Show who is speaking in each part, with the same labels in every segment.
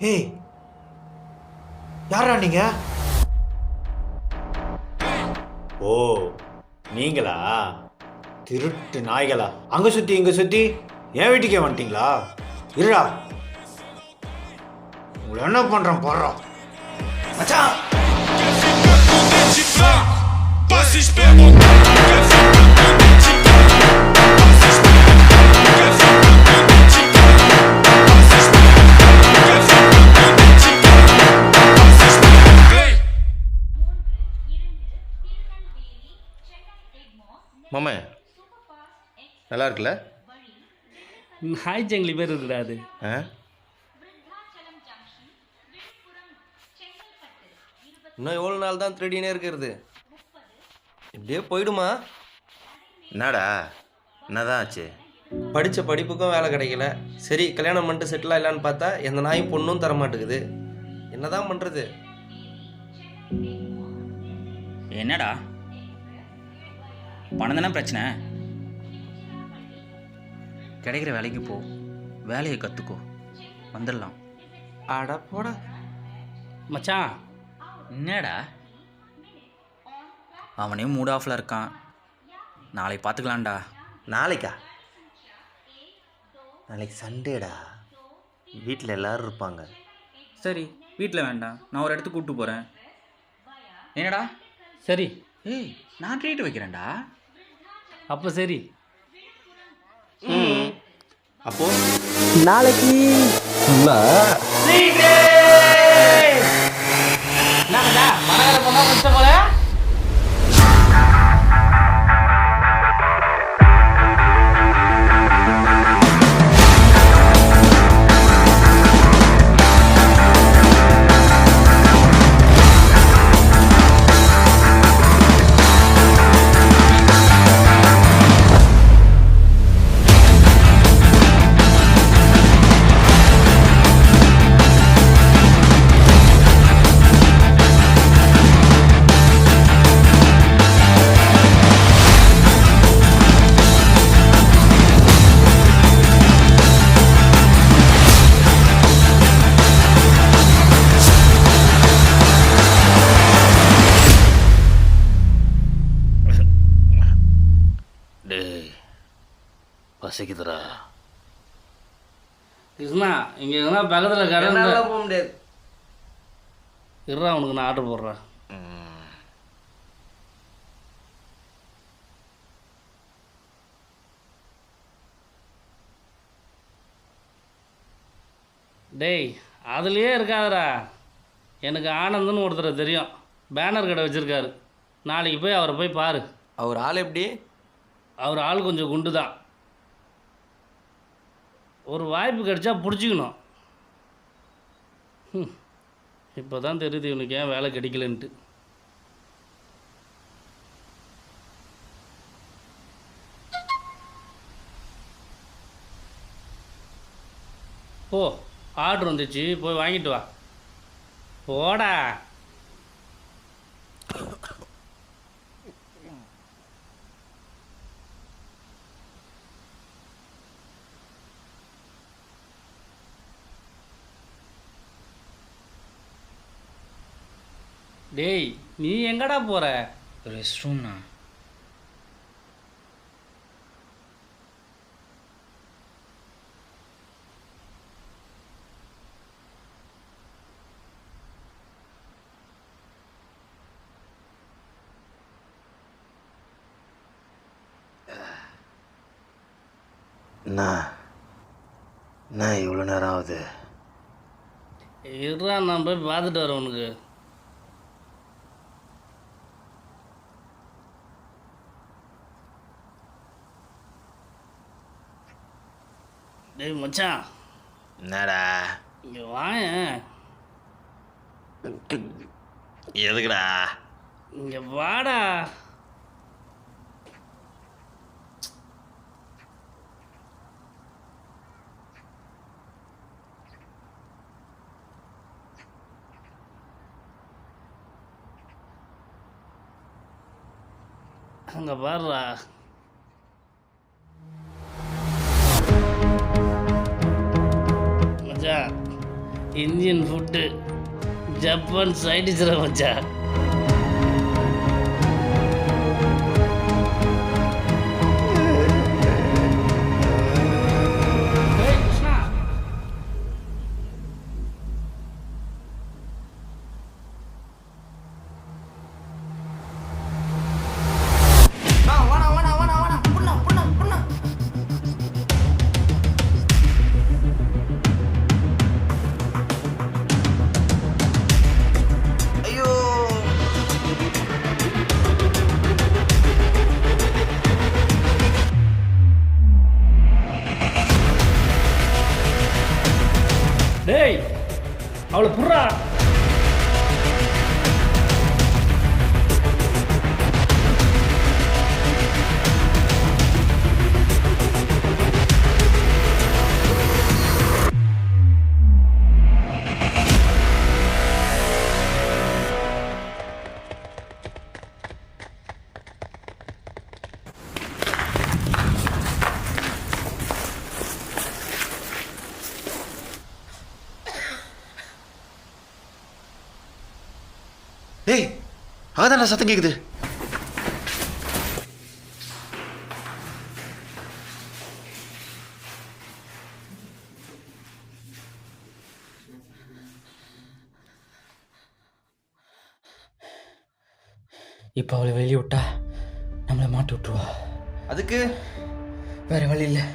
Speaker 1: ஏய், யாரா நீங்க? ஓ, நீங்களா? திருட்டு நாய்களா? அங்க சுத்தி இங்க சுத்தி என் வீட்டுக்கே வந்துட்டீங்களா? இருடா, உங்களை என்ன பண்றேன் போடுறோம் மச்சான்.
Speaker 2: மாமே நல்லா இருக்குல்ல?
Speaker 3: நாய் ஜங்கிலி பேர் இருக்குடா அது.
Speaker 2: ஆ இன்னும் எவ்வளோ நாள் தான் திருடினே இருக்கிறது? இப்படியே போயிடுமா?
Speaker 4: என்னடா என்னதான் ஆச்சு?
Speaker 2: படித்த படிப்புக்கும் வேலை கிடைக்கல. சரி கல்யாணம் பண்ணிட்டு செட்டில் ஆகலான்னு பார்த்தா எந்த நாயும் பொண்ணும் தர மாட்டேங்குது. என்னதான் பண்ணுறது?
Speaker 5: என்னடா பணம் தானே பிரச்சனை? கிடைக்கிற வேலைக்கு போ, வேலையை கற்றுக்கோ, வந்துடலாம்.
Speaker 2: அட போடா.
Speaker 3: மச்சான்,
Speaker 5: என்னடா அவனே மூட் ஆஃபில் இருக்கான், நாளைக்கு பார்த்துக்கலாம்டா.
Speaker 4: நாளைக்கா? நாளைக்கு சண்டேடா, வீட்டில் எல்லாரும் இருப்பாங்க.
Speaker 5: சரி வீட்டில் வேண்டாம், நான் ஒரு இடத்துக்கு கூப்பிட்டு போகிறேன். என்னடா?
Speaker 3: சரி.
Speaker 5: ஏய் நான் ட்ரீட் வைக்கிறேன்டா.
Speaker 3: அப்போ சரி.
Speaker 2: அப்போ
Speaker 6: நாளைக்கு
Speaker 4: டேய் பசிக்குதுடா.
Speaker 3: கிருஷ்ணா, இங்கே எதுனா பக்கத்தில் கடை
Speaker 2: என்னால போக முடியாது.
Speaker 3: இருறா, உனக்கு நான் ஆர்டர் போடுறேன். டேய், அதுலேயே இருக்காதடா. எனக்கு ஆனந்தன்னு ஒருத்தரை தெரியும், பேனர் கடை வச்சுருக்காரு. நாளைக்கு போய் அவரை போய் பாரு.
Speaker 2: அவர் ஆள் எப்படி?
Speaker 3: அவர் ஆள் கொஞ்சம் குண்டு தான். ஒரு வாய்ப்பு கிடைச்சா பிடிச்சிக்கணும். இப்போ தான் தெரியுது இவனுக்கு ஏன் வேலை கிடைக்கலன்ட்டு. ஓ, ஆர்டர் வந்துச்சு, போய் வாங்கிட்டு வா. போடா. டேய், நீ எங்கடா போற?
Speaker 5: ரெஸ்ட் ரூம்ண்ணா.
Speaker 4: என்ன இவ்வளோ நேரம் ஆகுது?
Speaker 3: இருடா, நான் போய் பார்த்துட்டு வரேன் உனக்கு. டேய் மச்சான்,
Speaker 4: என்னடா?
Speaker 3: இங்கே வாயேன்.
Speaker 4: எதுக்குடா?
Speaker 3: இங்கே வாடா. அங்கே பாருடா. மச்சான், இந்தியன் ஃபுட்டு ஜப்பான் சைடிஷ்ரா மச்சான். ஏய் கிருஷ்ணா, டேய் அவளை புர்றா.
Speaker 4: ஏய் அதான் சத்தம் கேட்குது.
Speaker 5: இப்போ அவளை வெளியே விட்டா நம்மளை மாட்டி விட்டுருவா.
Speaker 2: அதுக்கு
Speaker 5: வேற வழி இல்லை.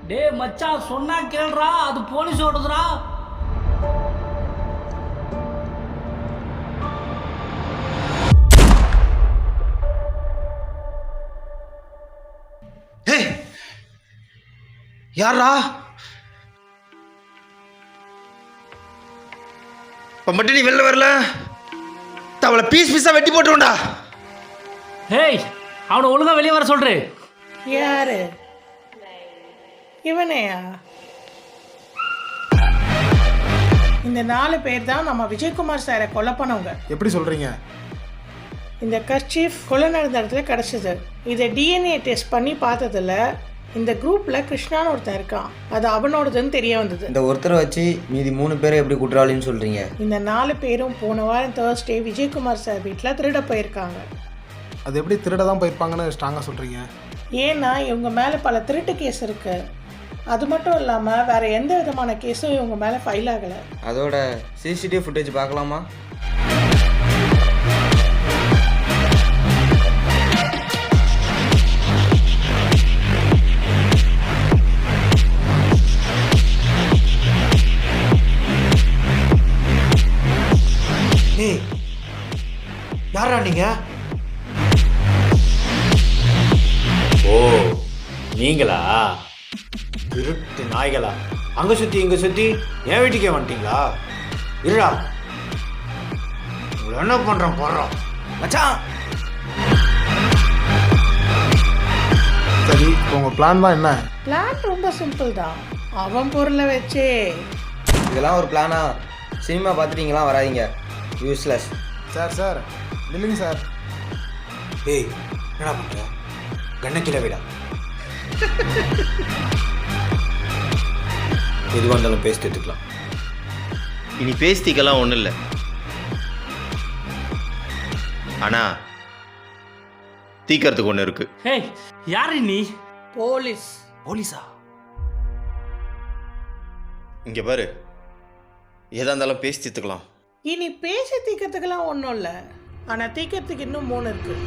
Speaker 3: டேய் மச்சான் சொன்னா கேளுடா, அது போலீஸ் ஓடுதுடா.
Speaker 4: ஏய் யாரா? இப்போ மட்டும் நீ வெளில வரல, அவளை பீஸ் பீஸாக வெட்டி போட்டுருண்டா.
Speaker 3: ஹேய் அவனை ஒழுங்கா வெளியே வர சொல்றே.
Speaker 6: யாரு இவனையா? இந்த 4 பேர் தான் நம்ம விஜயகுமார் சாரை கொலை பண்ணவங்க.
Speaker 7: எப்படி சொல்கிறீங்க?
Speaker 6: இந்த கர்ச்சீஃப் கொலை நடந்த இடத்துல கிடச்சிது. இதை டிஎன்ஏ டெஸ்ட் பண்ணி பார்த்ததில் இந்த குரூப்பில் கிருஷ்ணான்னு ஒருத்தன் இருக்கான், அது அவனோடதுன்னு தெரிய வந்தது.
Speaker 8: இந்த ஒருத்தரை வச்சு மீதி 3 பேரை எப்படி குற்றவாளின்னு சொல்கிறீங்க?
Speaker 6: இந்த 4 பேரும் போன வாரம் தேர்ஸ்டே விஜயகுமார் சார் வீட்டில் திருட போயிருக்காங்க.
Speaker 7: அது எப்படி திருட தான் போயிருப்பாங்கன்னு ஸ்ட்ராங்காக சொல்கிறீங்க?
Speaker 6: ஏன்னா இவங்க மேலே பல திருட்டு கேஸ் இருக்குது. அது மட்டும் இல்லாமல் வேறு எந்த விதமான கேஸும் இவங்க மேலே ஃபைல் ஆகலை.
Speaker 8: அதோட சிசிடிவி ஃபுட்டேஜ் பார்க்கலாமா?
Speaker 1: ஏய் யாரா நீங்க? ஓ நீங்களா? திருட்டு நாய்களா? அங்க சுத்தி இங்க சுத்தி என் வீட்டுக்கே வந்துட்டீங்களா? இருடா உங்களை என்ன பண்றோம் போடுறோம் மச்சான்.
Speaker 7: சரி, இப்போ உங்கள் பிளான் தான் என்ன?
Speaker 6: பிளான் ரொம்ப சிம்பிள் தான். அவன் பொருளை வச்சே.
Speaker 8: இதெல்லாம் ஒரு பிளானா? சினிமா பார்த்துட்டீங்களா? வராதிங்க, யூஸ்லெஸ்.
Speaker 7: சார் இல்லைங்க சார்.
Speaker 1: ஏய் என்னடா பண்ற? கண்ணக்கில விடா. எதுவாக இருந்தாலும் பேசி எடுத்துக்கலாம்.
Speaker 4: இனி பேசிக்கலாம் ஒன்றும் இல்லை. ஆனால் தீக்கிறதுக்கு ஒன்று இருக்கு.
Speaker 3: ஹேய் யாரு நீ?
Speaker 6: போலீஸ்.
Speaker 1: போலீஸா?
Speaker 4: இங்கே பாரு, எதா இருந்தாலும் பேசி தீர்த்துக்கலாம்.
Speaker 6: இனி பேசி தீக்கிறதுக்கெல்லாம் ஒன்றும் இல்லை, ஆனால் தீக்கிறதுக்கு இன்னும் 3 இருக்குது.